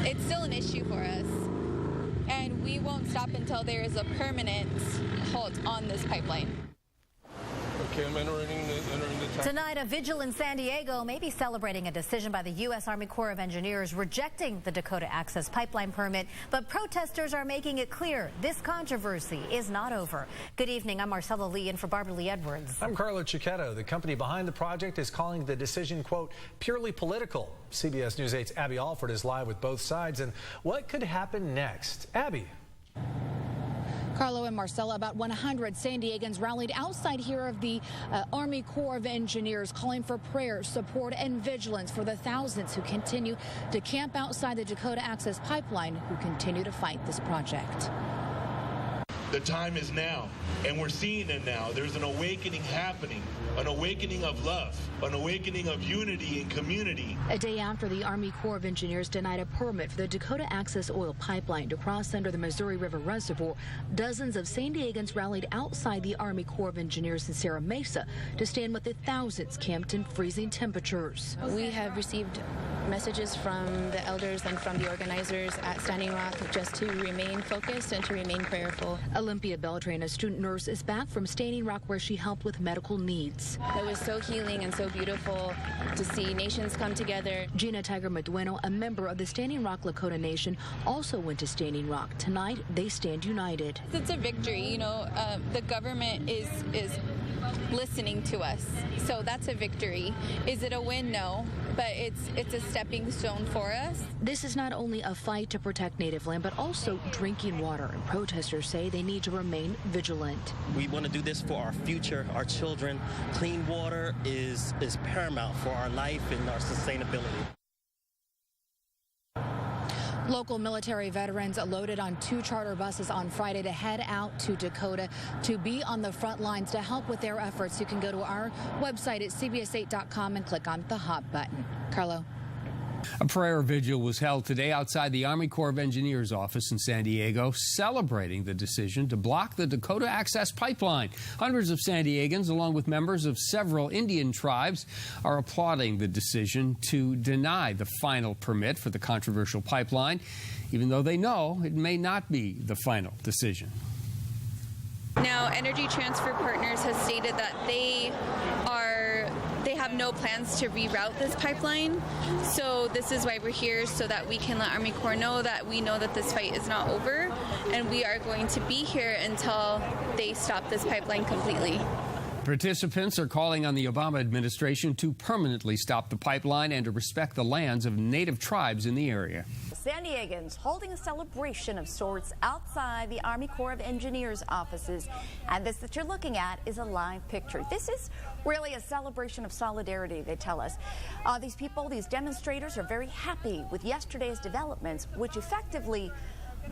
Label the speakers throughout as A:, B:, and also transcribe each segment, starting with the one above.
A: it's still an issue for us. And we won't stop until there is a permanent halt on this pipeline.
B: Okay, I'm entering the time.
C: Tonight, a vigil in San Diego may be celebrating a decision by the U.S. Army Corps of Engineers rejecting the Dakota Access Pipeline permit. But protesters are making it clear this controversy is not over. Good evening. I'm Marcella Lee in for Barbara Lee Edwards.
D: I'm Carlo Cicchetto. The company behind the project is calling the decision, quote, purely political. CBS News 8's Abby Alford is live with both sides. And what could happen next? Abby.
E: Carlo and Marcella, about 100 San Diegans rallied outside here of the Army Corps of Engineers, calling for prayer, support, and vigilance for the thousands who continue to camp outside the Dakota Access Pipeline, who continue to fight this project.
F: The time is now, and we're seeing it now. There's an awakening happening, an awakening of love, an awakening of unity and community.
E: A day after the Army Corps of Engineers denied a permit for the Dakota Access Oil Pipeline to cross under the Missouri River Reservoir, dozens of San Diegans rallied outside the Army Corps of Engineers in Sierra Mesa to stand with the thousands camped in freezing temperatures.
G: We have received messages from the elders and from the organizers at Standing Rock just to remain focused and to remain prayerful.
E: Olympia Beltran, a student nurse, is back from Standing Rock where she helped with medical needs.
G: It was so healing and so beautiful to see nations come together.
E: Gina Tiger Medueno, a member of the Standing Rock Lakota Nation, also went to Standing Rock. Tonight, they stand united.
A: It's a victory, you know. The government is listening to us, so that's a victory. Is it a win? No, but it's a stepping stone for us.
E: This is not only a fight to protect native land, but also drinking water. And protesters say they need to remain vigilant.
H: We want to do this for our future, our children. Clean water is paramount for our life and our sustainability.
E: Local military veterans loaded on 2 charter buses on Friday to head out to Dakota to be on the front lines to help with their efforts. You can go to our website at cbs8.com and click on the Hot button. Carlo.
I: A prayer vigil was held today outside the Army Corps of Engineers office in San Diego, celebrating the decision to block the Dakota Access Pipeline. Hundreds of San Diegans, along with members of several Indian tribes, are applauding the decision to deny the final permit for the controversial pipeline, even though they know it may not be the final decision.
A: Now, Energy Transfer Partners has stated that they have no plans to reroute this pipeline. So this is why we're here, so that we can let Army Corps know that we know that this fight is not over, and we are going to be here until they stop this pipeline completely.
I: Participants are calling on the Obama administration to permanently stop the pipeline and to respect the lands of native tribes in the area.
C: San Diegans holding a celebration of sorts outside the Army Corps of Engineers offices. And this that you're looking at is a live picture. This is really a celebration of solidarity, they tell us. These people, these demonstrators, are very happy with yesterday's developments, which effectively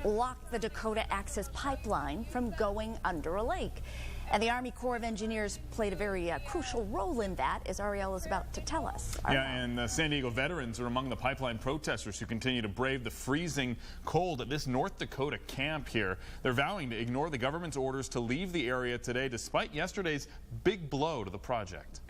C: blocked the Dakota Access Pipeline from going under a lake. And the Army Corps of Engineers played a very crucial role in that, as Ariel is about to tell us.
J: Yeah, and San Diego veterans are among the pipeline protesters who continue to brave the freezing cold at this North Dakota camp here. They're vowing to ignore the government's orders to leave the area today, despite yesterday's big blow to the project.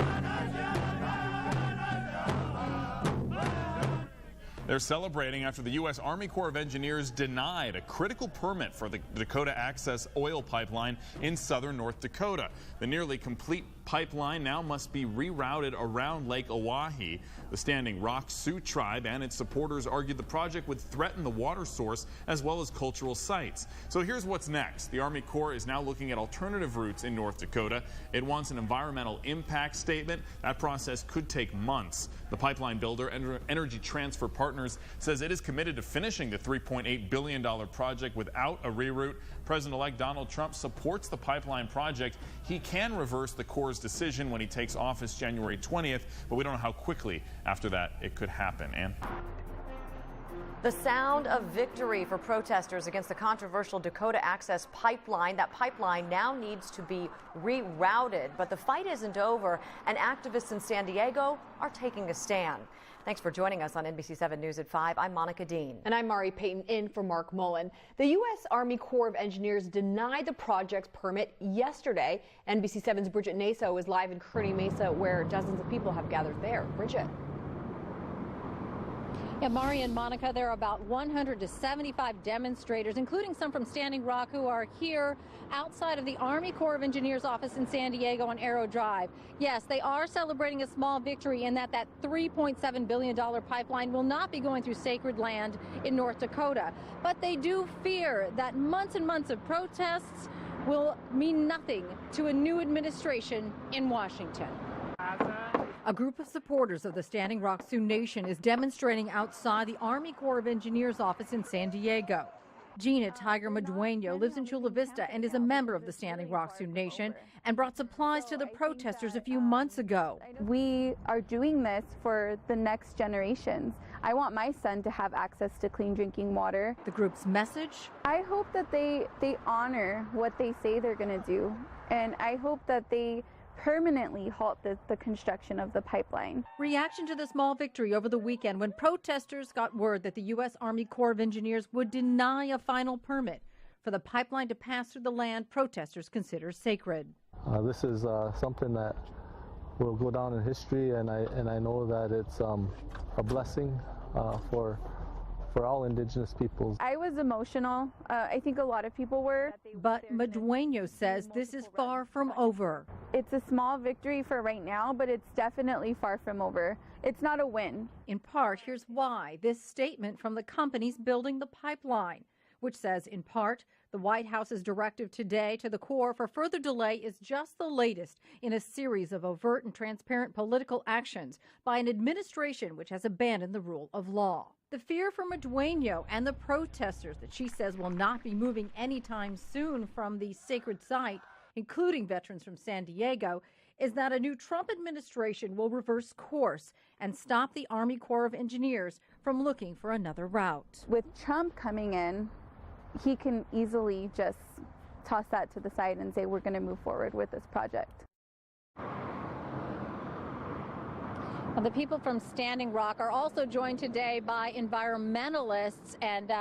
J: They're celebrating after the U.S. Army Corps of Engineers denied a critical permit for the Dakota Access Oil Pipeline in southern North Dakota. The nearly complete pipeline now must be rerouted around Lake Oahe. The Standing Rock Sioux tribe and its supporters argued the project would threaten the water source as well as cultural sites. So here's what's next. The Army Corps is now looking at alternative routes in North Dakota. It wants an environmental impact statement. That process could take months. The pipeline builder, Energy Transfer Partners, says it is committed to finishing the $3.8 billion project without a reroute. President-elect Donald Trump supports the pipeline project. He can reverse the Corps' decision when he takes office January 20th, but we don't know how quickly after that it could happen. Ann?
C: The sound of victory for protesters against the controversial Dakota Access Pipeline. That pipeline now needs to be rerouted, but the fight isn't over, and activists in San Diego are taking a stand. Thanks for joining us on NBC7 News at 5. I'm Monica Dean.
K: And I'm Mari Payton in for Mark Mullen. The U.S. Army Corps of Engineers denied the project's permit yesterday. NBC7's Bridget Naso is live in Kearney Mesa, where dozens of people have gathered there. Bridget.
L: Yeah, Mari and Monica, there are about 100 to 75 demonstrators, including some from Standing Rock, who are here outside of the Army Corps of Engineers office in San Diego on Arrow Drive. Yes, they are celebrating a small victory in that $3.7 billion pipeline will not be going through sacred land in North Dakota. But they do fear that months and months of protests will mean nothing to a new administration in Washington. A group of supporters of the Standing Rock Sioux Nation is demonstrating outside the Army Corps of Engineers office in San Diego. Gina Tiger Madueño lives in Chula Vista and is a member of the Standing Rock Sioux Nation and brought supplies to the protesters a few months ago.
M: We are doing this for the next generations. I want my son to have access to clean drinking water.
L: The group's message?
M: I hope that they honor what they say they're going to do, and I hope that they permanently halt the construction of the pipeline.
L: Reaction to the small victory over the weekend when protesters got word that the U.S. Army Corps of Engineers would deny a final permit for the pipeline to pass through the land protesters consider sacred.
B: This is something that will go down in history, and I know that it's a blessing for all indigenous peoples.
M: I was emotional. I think a lot of people were.
L: But Madueño says this is far from over.
M: It's a small victory for right now, but it's definitely far from over. It's not a win.
L: In part, here's why. This statement from the companies building the pipeline, which says, in part, the White House's directive today to the Corps for further delay is just the latest in a series of overt and transparent political actions by an administration which has abandoned the rule of law. The fear for Madueño and the protesters that she says will not be moving anytime soon from the sacred site, including veterans from San Diego, is that a new Trump administration will reverse course and stop the Army Corps of Engineers from looking for another route.
M: With Trump coming in, he can easily just toss that to the side and say, we're going to move forward with this project.
L: Well, the people from Standing Rock are also joined today by environmentalists, and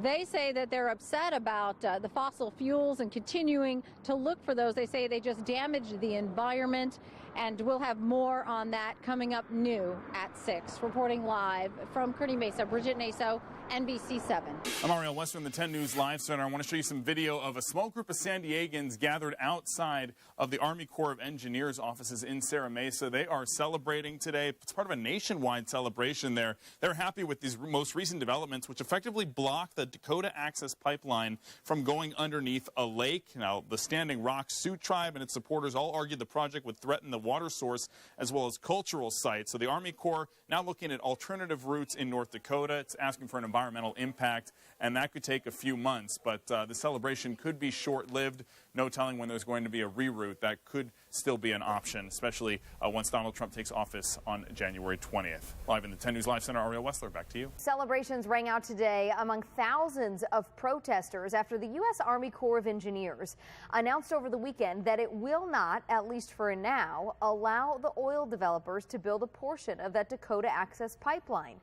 L: they say that they're upset about the fossil fuels and continuing to look for those. They say they just damage the environment, and we'll have more on that coming up new at 6. Reporting live from Kearney Mesa, Bridget Naso, NBC 7.
J: I'm Ariel Wester in the 10 News Live Center. I want to show you some video of a small group of San Diegans gathered outside of the Army Corps of Engineers offices in Serra Mesa. They are celebrating today. It's part of a nationwide celebration there. They're happy with these most recent developments, which effectively block the Dakota Access Pipeline from going underneath a lake. Now, the Standing Rock Sioux Tribe and its supporters all argued the project would threaten the water source as well as cultural sites. So the Army Corps now looking at alternative routes in North Dakota. It's asking for an environmental impact, and that could take a few months. But the celebration could be short-lived. No telling when there's going to be a reroute. That could still be an option, especially once Donald Trump takes office on January 20th. Live in the 10 News Live Center, Ariel Wessler, back to you.
N: Celebrations rang out today among thousands of protesters after the U.S. Army Corps of Engineers announced over the weekend that it will not, at least for now, allow the oil developers to build a portion of that Dakota Access Pipeline.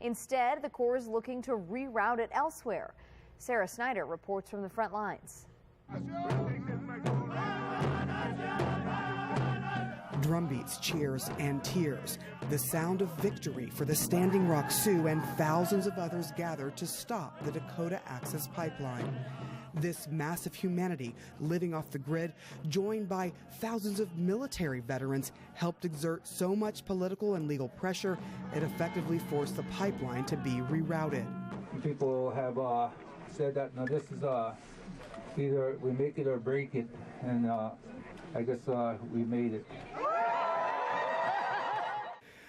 N: Instead, the Corps is looking to reroute it elsewhere. Sarah Snyder reports from the front lines.
O: Drumbeats, cheers, and tears. The sound of victory for the Standing Rock Sioux and thousands of others gathered to stop the Dakota Access Pipeline. This mass of humanity living off the grid, joined by thousands of military veterans, helped exert so much political and legal pressure, it effectively forced the pipeline to be rerouted.
P: People have said that now this is either we make it or break it, and I guess we made it.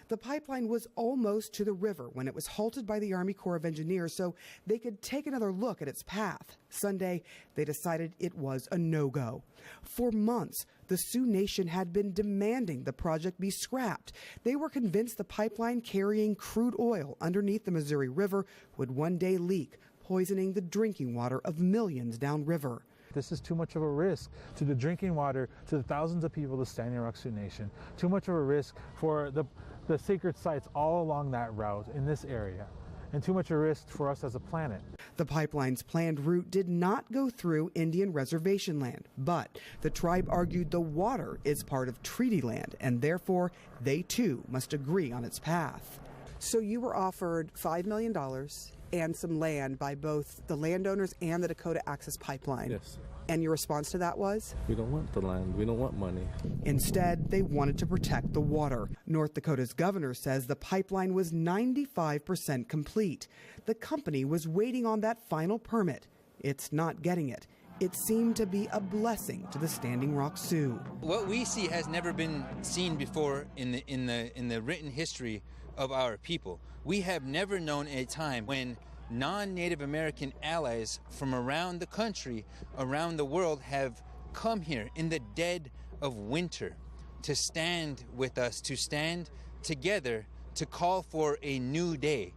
O: The pipeline was almost to the river when it was halted by the Army Corps of Engineers so they could take another look at its path. Sunday, they decided it was a no-go. For months, the Sioux Nation had been demanding the project be scrapped. They were convinced the pipeline carrying crude oil underneath the Missouri River would one day leak, poisoning the drinking water of millions downriver.
Q: This is too much of a risk to the drinking water, to the thousands of people of the Standing Rock Sioux Nation. Too much of a risk for the sacred sites all along that route in this area, and too much a risk for us as a planet.
O: The pipeline's planned route did not go through Indian reservation land, but the tribe argued the water is part of treaty land, and therefore they too must agree on its path. So you were offered $5 million and some land by both the landowners and the Dakota Access Pipeline.
B: Yes.
O: And your response to that was?
B: We don't want the land. We don't want money.
O: Instead, they wanted to protect the water. North Dakota's governor says the pipeline was 95% complete. The company was waiting on that final permit. It's not getting it. It seemed to be a blessing to the Standing Rock Sioux.
R: What we see has never been seen before in the written history of our people. We have never known a time when non-Native American allies from around the country, around the world, have come here in the dead of winter to stand with us, to stand together, to call for a new day.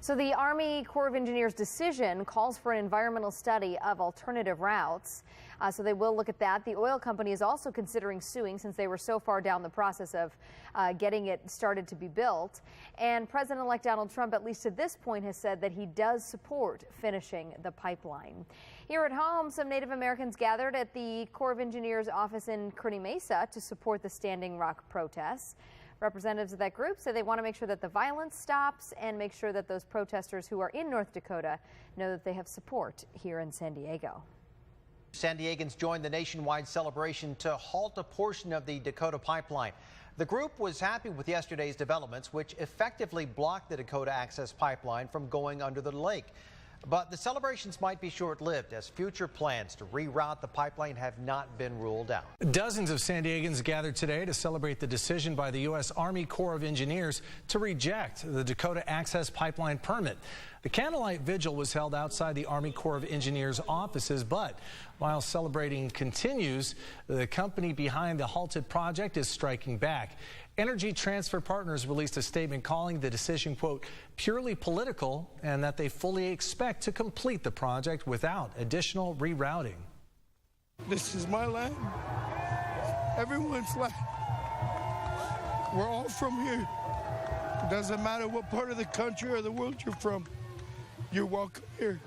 N: So the Army Corps of Engineers decision calls for an environmental study of alternative routes. So they will look at that. The oil company is also considering suing since they were so far down the process of getting it started to be built. And President-elect Donald Trump, at least to this point, has said that he does support finishing the pipeline. Here at home, some Native Americans gathered at the Corps of Engineers office in Kearney Mesa to support the Standing Rock protests. Representatives of that group say they want to make sure that the violence stops and make sure that those protesters who are in North Dakota know that they have support here in San Diego.
S: San Diegans joined the nationwide celebration to halt a portion of the Dakota pipeline. The group was happy with yesterday's developments, which effectively blocked the Dakota Access Pipeline from going under the lake. But the celebrations might be short-lived as future plans to reroute the pipeline have not been ruled out.
D: Dozens of San Diegans gathered today to celebrate the decision by the U.S. Army Corps of Engineers to reject the Dakota Access Pipeline permit. The candlelight vigil was held outside the Army Corps of Engineers offices, but while celebrating continues, the company behind the halted project is striking back. Energy Transfer Partners released a statement calling the decision, quote, purely political, and that they fully expect to complete the project without additional rerouting.
T: This is my land, everyone's land. We're all from here. It doesn't matter what part of the country or the world you're from. You're welcome here.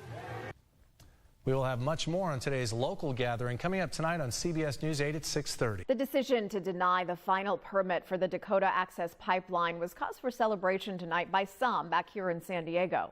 D: We will have much more on today's local gathering coming up tonight on CBS News 8 at 6:30.
U: The decision to deny the final permit for the Dakota Access Pipeline was cause for celebration tonight by some back here in San Diego.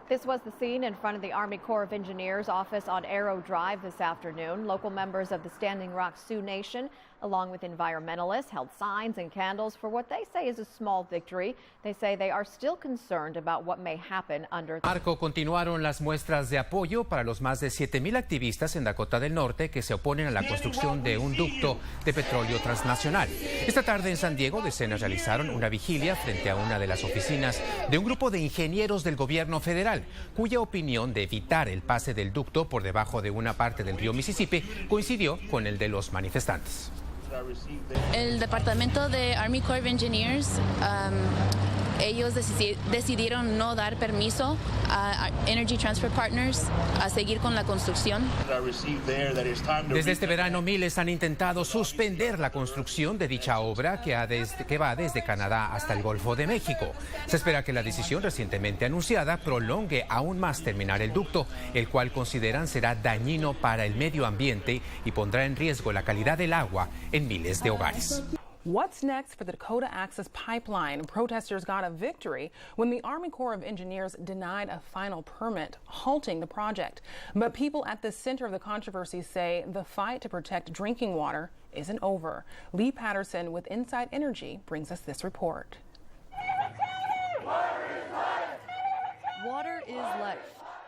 U: This was the scene in front of the Army Corps of Engineers office on Arrow Drive this afternoon. Local members of the Standing Rock Sioux Nation, along with environmentalists, held signs and candles for what they say is a small victory. They say they are still concerned about what may happen under.
V: Marco, continuaron las muestras de apoyo para los más de 7,000 activistas en Dakota del Norte que se oponen a la construcción de un ducto de petróleo transnacional. Esta tarde en San Diego, decenas realizaron una vigilia frente a una de las oficinas de un grupo de ingenieros del gobierno federal, cuya opinión de evitar el pase del ducto por debajo de una parte del río Mississippi coincidió con el de los manifestantes.
G: El departamento de Army Corps of Engineers, ellos decidieron no dar permiso a Energy Transfer Partners a seguir con la construcción.
V: Desde este verano, miles han intentado suspender la construcción de dicha obra que va desde Canadá hasta el Golfo de México. Se espera que la decisión recientemente anunciada prolongue aún más terminar el ducto, el cual consideran será dañino para el medio ambiente y pondrá en riesgo la calidad del agua en miles de hogares.
W: What's next for the Dakota Access Pipeline? Protesters got a victory when the Army Corps of Engineers denied a final permit, halting the project. But people at the center of the controversy say the fight to protect drinking water isn't over. Lee Patterson with Inside Energy brings us this report.
X: Water is life.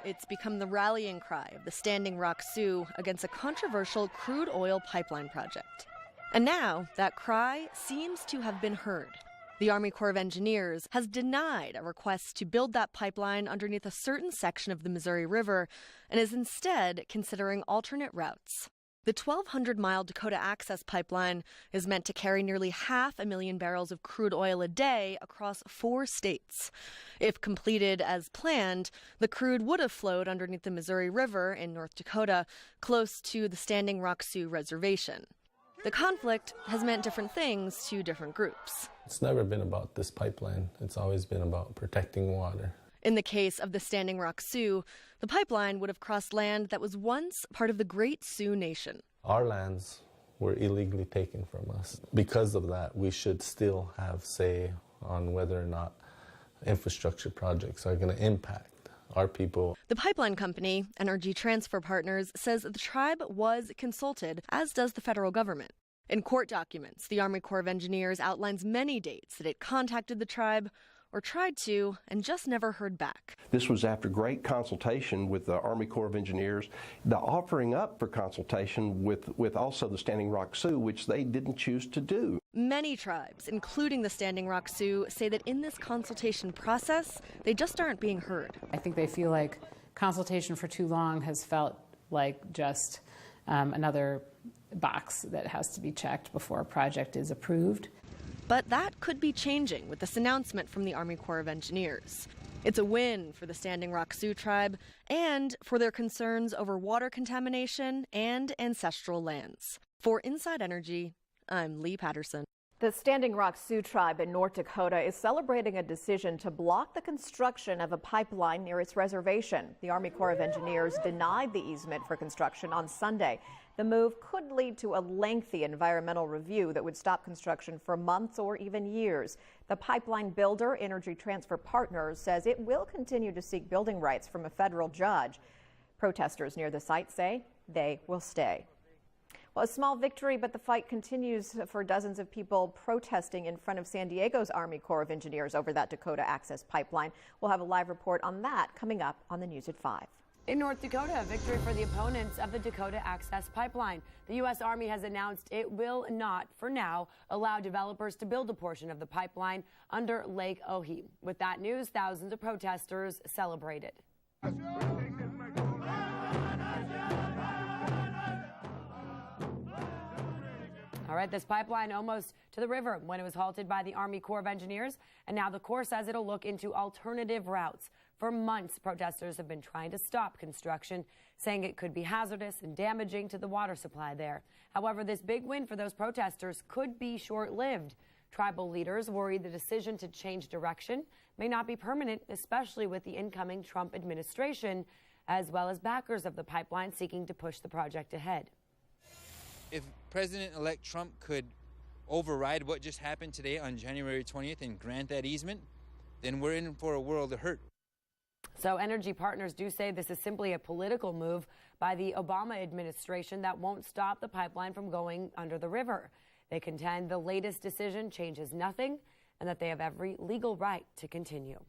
X: It's become the rallying cry of the Standing Rock Sioux against a controversial crude oil pipeline project. And now, that cry seems to have been heard. The Army Corps of Engineers has denied a request to build that pipeline underneath a certain section of the Missouri River and is instead considering alternate routes. The 1,200-mile Dakota Access Pipeline is meant to carry nearly 500,000 barrels of crude oil a day across 4 states. If completed as planned, the crude would have flowed underneath the Missouri River in North Dakota, close to the Standing Rock Sioux Reservation. The conflict has meant different things to different groups.
B: It's never been about this pipeline. It's always been about protecting water.
X: In the case of the Standing Rock Sioux, the pipeline would have crossed land that was once part of the Great Sioux Nation.
B: Our lands were illegally taken from us. Because of that, we should still have say on whether or not infrastructure projects are going to impact our people.
X: The pipeline company, Energy Transfer Partners, says the tribe was consulted, as does the federal government. In court documents, the Army Corps of Engineers outlines many dates that it contacted the tribe or tried to and just never heard back.
A: This was after great consultation with the Army Corps of Engineers, the offering up for consultation with also the Standing Rock Sioux, which they didn't choose to do.
X: Many tribes, including the Standing Rock Sioux, say that in this consultation process, they just aren't being heard.
E: I think they feel like consultation for too long has felt like just another box that has to be checked before a project is approved.
X: But that could be changing with this announcement from the Army Corps of Engineers. It's a win for the Standing Rock Sioux tribe and for their concerns over water contamination and ancestral lands. For Inside Energy, I'm Lee Patterson.
U: The Standing Rock Sioux tribe in North Dakota is celebrating a decision to block the construction of a pipeline near its reservation. The Army Corps of Engineers denied the easement for construction on Sunday. The move could lead to a lengthy environmental review that would stop construction for months or even years. The pipeline builder, Energy Transfer Partners, says it will continue to seek building rights from a federal judge. Protesters near the site say they will stay. Well, a small victory, but the fight continues for dozens of people protesting in front of San Diego's Army Corps of Engineers over that Dakota Access Pipeline. We'll have a live report on that coming up on the News at 5.
F: In North Dakota, a victory for the opponents of the Dakota Access Pipeline. The U.S. Army has announced it will not, for now, allow developers to build a portion of the pipeline under Lake Ohi. With that news, thousands of protesters celebrated. All right, this pipeline almost to the river when it was halted by the Army Corps of Engineers, and now the Corps says it'll look into alternative routes. For months, protesters have been trying to stop construction, saying it could be hazardous and damaging to the water supply there. However, this big win for those protesters could be short-lived. Tribal leaders worry the decision to change direction may not be permanent, especially with the incoming Trump administration, as well as backers of the pipeline seeking to push the project ahead.
R: If President-elect Trump could override what just happened today on January 20th and grant that easement, then we're in for a world of hurt.
F: So Energy Partners do say this is simply a political move by the Obama administration that won't stop the pipeline from going under the river. They contend the latest decision changes nothing and that they have every legal right to continue.